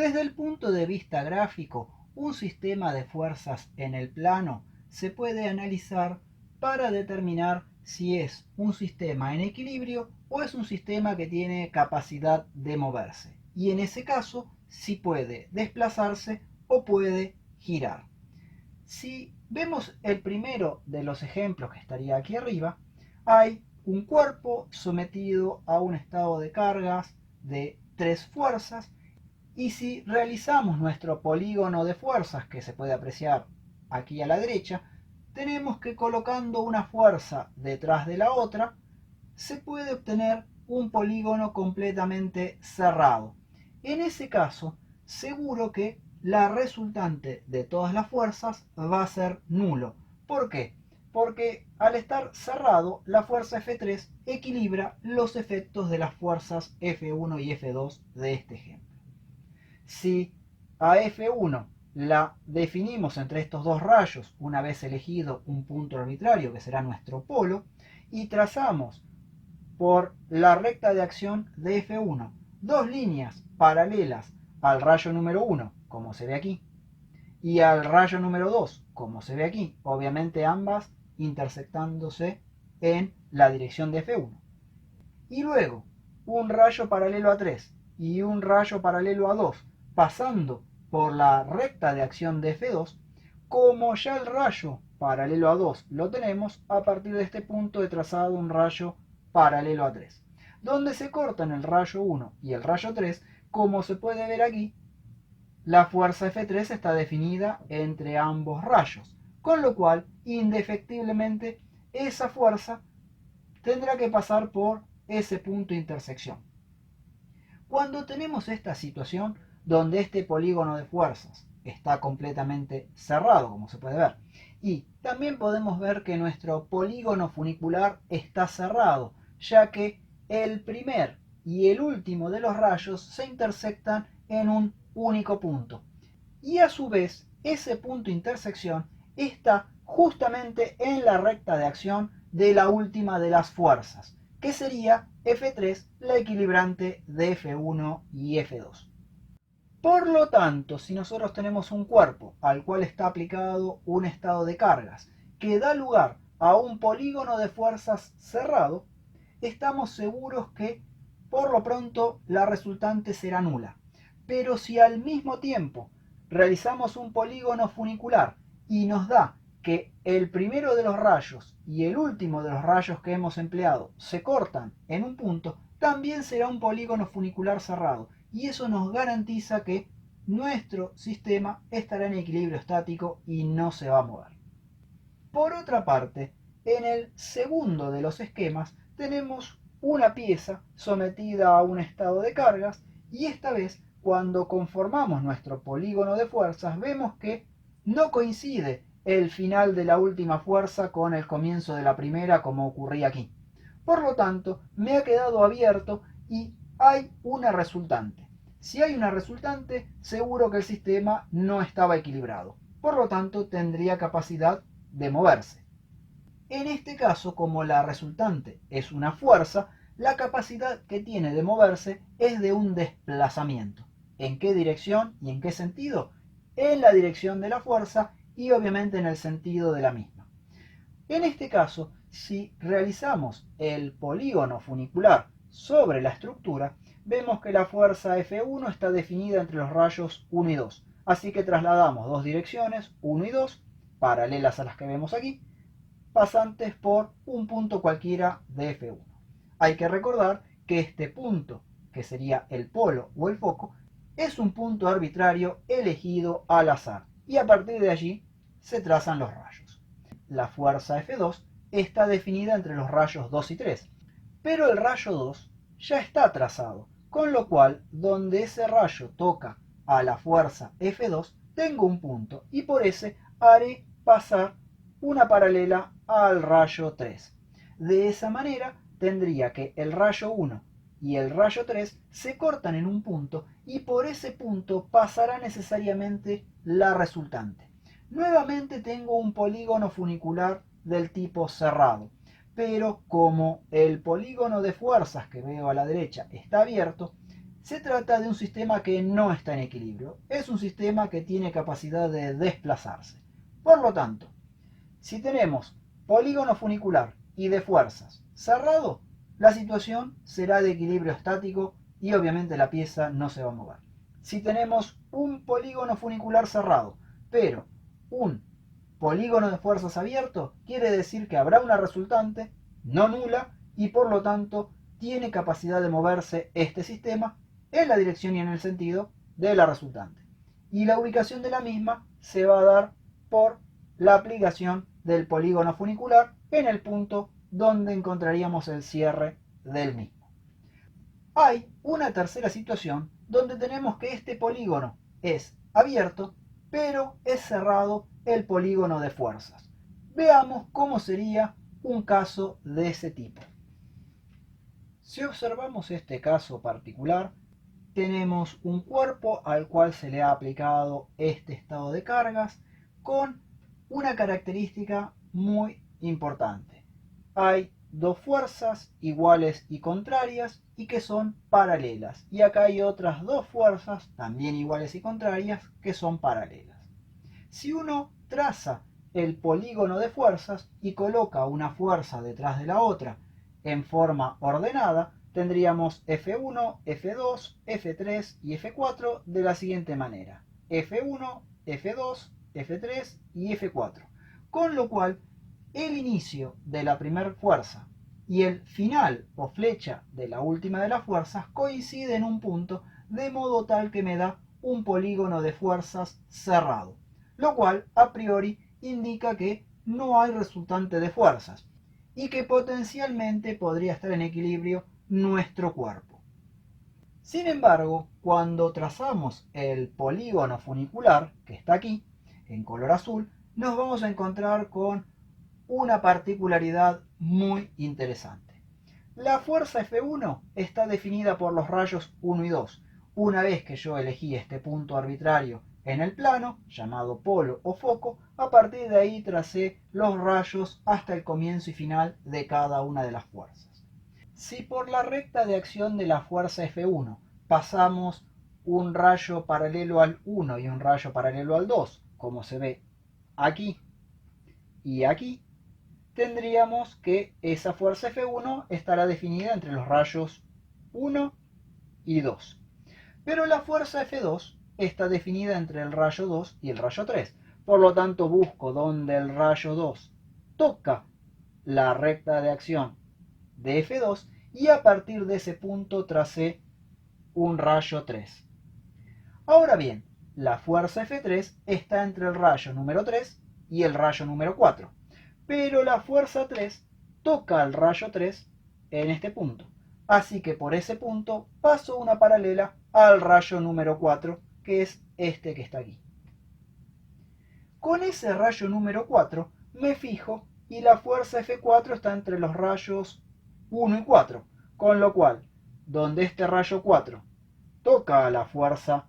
Desde el punto de vista gráfico, un sistema de fuerzas en el plano se puede analizar para determinar si es un sistema en equilibrio o es un sistema que tiene capacidad de moverse. Y en ese caso, si puede desplazarse o puede girar. Si vemos el primero de los ejemplos que estaría aquí arriba, hay un cuerpo sometido a un estado de cargas de 3 fuerzas, y si realizamos nuestro polígono de fuerzas, que se puede apreciar aquí a la derecha, tenemos que colocando una fuerza detrás de la otra, se puede obtener un polígono completamente cerrado. En ese caso, seguro que la resultante de todas las fuerzas va a ser nulo. ¿Por qué? Porque al estar cerrado, la fuerza F3 equilibra los efectos de las fuerzas F1 y F2 de este ejemplo. Si a F1 la definimos entre estos dos rayos, una vez elegido un punto arbitrario que será nuestro polo, y trazamos por la recta de acción de F1 dos líneas paralelas al rayo número 1, como se ve aquí, y al rayo número 2, como se ve aquí, obviamente ambas intersectándose en la dirección de F1. Y luego un rayo paralelo a 3 y un rayo paralelo a 2 pasando por la recta de acción de F2, como ya el rayo paralelo a 2 lo tenemos, a partir de este punto he trazado un rayo paralelo a 3. Donde se cortan el rayo 1 y el rayo 3, como se puede ver aquí, la fuerza F3 está definida entre ambos rayos, con lo cual, indefectiblemente, esa fuerza tendrá que pasar por ese punto de intersección. Cuando tenemos esta situación donde este polígono de fuerzas está completamente cerrado, como se puede ver, y también podemos ver que nuestro polígono funicular está cerrado, ya que el primer y el último de los rayos se intersectan en un único punto. Y a su vez, ese punto de intersección está justamente en la recta de acción de la última de las fuerzas, que sería F3, la equilibrante de F1 y F2. Por lo tanto, si nosotros tenemos un cuerpo al cual está aplicado un estado de cargas que da lugar a un polígono de fuerzas cerrado, estamos seguros que por lo pronto la resultante será nula. Pero si al mismo tiempo realizamos un polígono funicular y nos da que el primero de los rayos y el último de los rayos que hemos empleado se cortan en un punto, también será un polígono funicular cerrado, y eso nos garantiza que nuestro sistema estará en equilibrio estático y no se va a mover. Por otra parte, en el segundo de los esquemas tenemos una pieza sometida a un estado de cargas, y esta vez cuando conformamos nuestro polígono de fuerzas vemos que no coincide el final de la última fuerza con el comienzo de la primera, como ocurría aquí. Por lo tanto, me ha quedado abierto y hay una resultante. Si hay una resultante, seguro que el sistema no estaba equilibrado. Por lo tanto, tendría capacidad de moverse. En este caso, como la resultante es una fuerza, la capacidad que tiene de moverse es de un desplazamiento. ¿En qué dirección y en qué sentido? En la dirección de la fuerza y obviamente en el sentido de la misma. En este caso, si realizamos el polígono funicular sobre la estructura, vemos que la fuerza F1 está definida entre los rayos 1 y 2. Así que trasladamos dos direcciones, 1 y 2, paralelas a las que vemos aquí, pasantes por un punto cualquiera de F1. Hay que recordar que este punto, que sería el polo o el foco, es un punto arbitrario elegido al azar, y a partir de allí se trazan los rayos. La fuerza F2 está definida entre los rayos 2 y 3, pero el rayo 2 ya está trazado, con lo cual donde ese rayo toca a la fuerza F2 tengo un punto, y por ese haré pasar una paralela al rayo 3. De esa manera tendría que el rayo 1 y el rayo 3 se cortan en un punto, y por ese punto pasará necesariamente la resultante. Nuevamente tengo un polígono funicular del tipo cerrado, pero como el polígono de fuerzas que veo a la derecha está abierto, Se trata de un sistema que no está en equilibrio, es un sistema que tiene capacidad de desplazarse. Por lo tanto, si tenemos polígono funicular y de fuerzas cerrado, la situación será de equilibrio estático y obviamente la pieza no se va a mover. Si tenemos un polígono funicular cerrado, pero un polígono de fuerzas abierto, quiere decir que habrá una resultante no nula y por lo tanto tiene capacidad de moverse este sistema en la dirección y en el sentido de la resultante. Y la ubicación de la misma se va a dar por la aplicación del polígono funicular en el punto donde encontraríamos el cierre del mismo. Hay una tercera situación donde tenemos que este polígono es abierto, pero es cerrado el polígono de fuerzas. Veamos cómo sería un caso de ese tipo. Si observamos este caso particular, tenemos un cuerpo al cual se le ha aplicado este estado de cargas con una característica muy importante. Hay dos fuerzas iguales y contrarias y que son paralelas. Y acá hay otras dos fuerzas también iguales y contrarias que son paralelas. Si uno traza el polígono de fuerzas y coloca una fuerza detrás de la otra en forma ordenada, tendríamos F1, F2, F3 y F4 de la siguiente manera. F1, F2, F3 y F4. Con lo cual, el inicio de la primera fuerza y el final o flecha de la última de las fuerzas coinciden en un punto, de modo tal que me da un polígono de fuerzas cerrado, lo cual a priori indica que no hay resultante de fuerzas y que potencialmente podría estar en equilibrio nuestro cuerpo. Sin embargo, cuando trazamos el polígono funicular, que está aquí, en color azul, nos vamos a encontrar con una particularidad muy interesante. La fuerza F1 está definida por los rayos 1 y 2. Una vez que yo elegí este punto arbitrario en el plano, llamado polo o foco, a partir de ahí tracé los rayos hasta el comienzo y final de cada una de las fuerzas. Si por la recta de acción de la fuerza F1 pasamos un rayo paralelo al 1 y un rayo paralelo al 2, como se ve aquí y aquí, tendríamos que esa fuerza F1 estará definida entre los rayos 1 y 2. Pero la fuerza F2 está definida entre el rayo 2 y el rayo 3. Por lo tanto, busco donde el rayo 2 toca la recta de acción de F2 y a partir de ese punto tracé un rayo 3. Ahora bien, la fuerza F3 está entre el rayo número 3 y el rayo número 4. Pero la fuerza 3 toca al rayo 3 en este punto. Así que por ese punto paso una paralela al rayo número 4, que es este que está aquí. Con ese rayo número 4 me fijo y la fuerza F4 está entre los rayos 1 y 4, con lo cual, donde este rayo 4 toca a la fuerza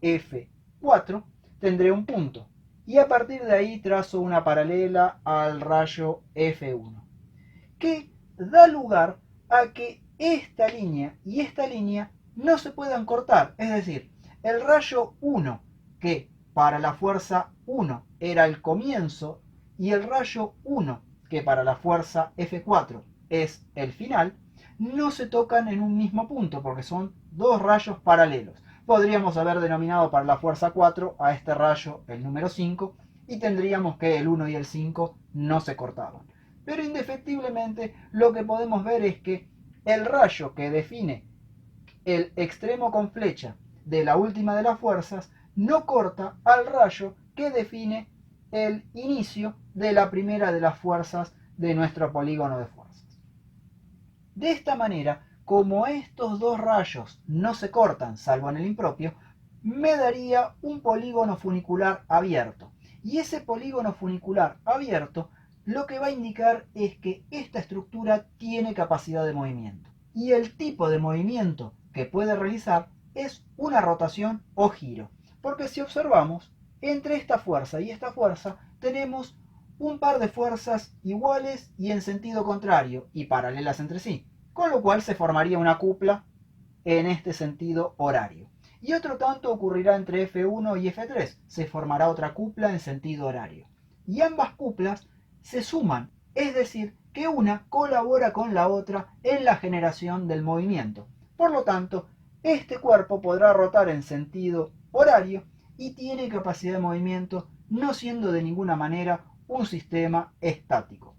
F4, tendré un punto. Y a partir de ahí trazo una paralela al rayo F1, que da lugar a que esta línea y esta línea no se puedan cortar. Es decir, el rayo 1, que para la fuerza 1 era el comienzo, y el rayo 1, que para la fuerza F4 es el final, no se tocan en un mismo punto porque son dos rayos paralelos. Podríamos haber denominado para la fuerza 4 a este rayo el número 5 y tendríamos que el 1 y el 5 no se cortaban. Pero indefectiblemente lo que podemos ver es que el rayo que define el extremo con flecha de la última de las fuerzas no corta al rayo que define el inicio de la primera de las fuerzas de nuestro polígono de fuerzas. De esta manera, como estos dos rayos no se cortan, salvo en el impropio, me daría un polígono funicular abierto. Y ese polígono funicular abierto lo que va a indicar es que esta estructura tiene capacidad de movimiento. Y el tipo de movimiento que puede realizar es una rotación o giro. Porque si observamos, entre esta fuerza y esta fuerza tenemos un par de fuerzas iguales y en sentido contrario y paralelas entre sí, con lo cual se formaría una cupla en este sentido horario. Y otro tanto ocurrirá entre F1 y F3, se formará otra cupla en sentido horario. Y ambas cuplas se suman, es decir, que una colabora con la otra en la generación del movimiento. Por lo tanto, este cuerpo podrá rotar en sentido horario y tiene capacidad de movimiento, no siendo de ninguna manera un sistema estático.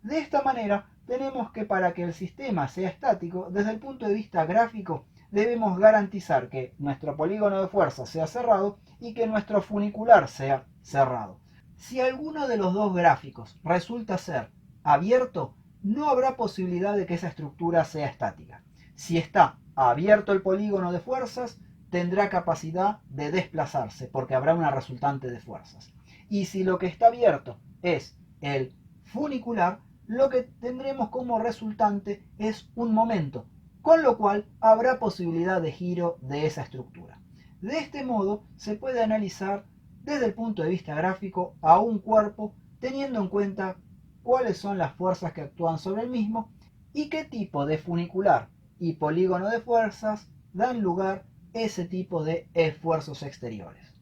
De esta manera, tenemos que para que el sistema sea estático, desde el punto de vista gráfico, debemos garantizar que nuestro polígono de fuerza sea cerrado y que nuestro funicular sea cerrado. Si alguno de los dos gráficos resulta ser abierto, no habrá posibilidad de que esa estructura sea estática. Si está abierto el polígono de fuerzas, tendrá capacidad de desplazarse porque habrá una resultante de fuerzas. Y si lo que está abierto es el funicular, lo que tendremos como resultante es un momento, con lo cual habrá posibilidad de giro de esa estructura. De este modo se puede analizar desde el punto de vista gráfico a un cuerpo teniendo en cuenta cuáles son las fuerzas que actúan sobre el mismo y qué tipo de funicular y polígono de fuerzas dan lugar a ese tipo de esfuerzos exteriores.